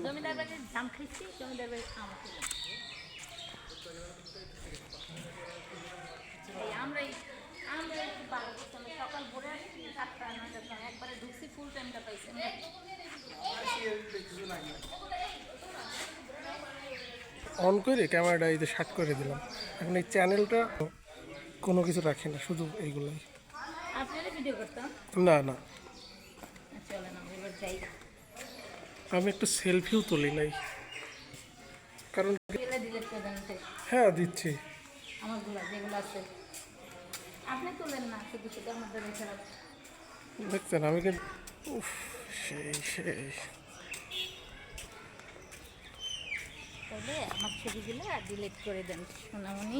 জমিদার বাড়ির জাম খাইছি, জমিদার বাড়ির আম খেলাম। আমরাই আমরা একটু ভালো করতাম, সকাল ভোরে আসছি 7টা 9টার সময়, একবারে ঢুকছি, ফুল টাইমটা পাইছি। অন করে ক্যামেরাটা এই যে শার্ট করে দিলাম। এখন এই চ্যানেলটা কোনো কিছু রাখি না, শুধু এইগুলাই। আপনারা ভিডিও করতাম। না না, চলেন আমরা এবার যাই। আমি একটু সেলফিও তুলি নাই, কারণ ডিলেট করে দেন। হ্যাঁ দিচ্ছি। আমারগুলো যেগুলো আছে আপনি তোলেন না, শুধু শুধু আমাদের খারাপ। দেখছেন আমি কিন্তু উফ, সেই সেই তবে আমার ছবিগুলো ডিলিট করে দেন সোনামণি।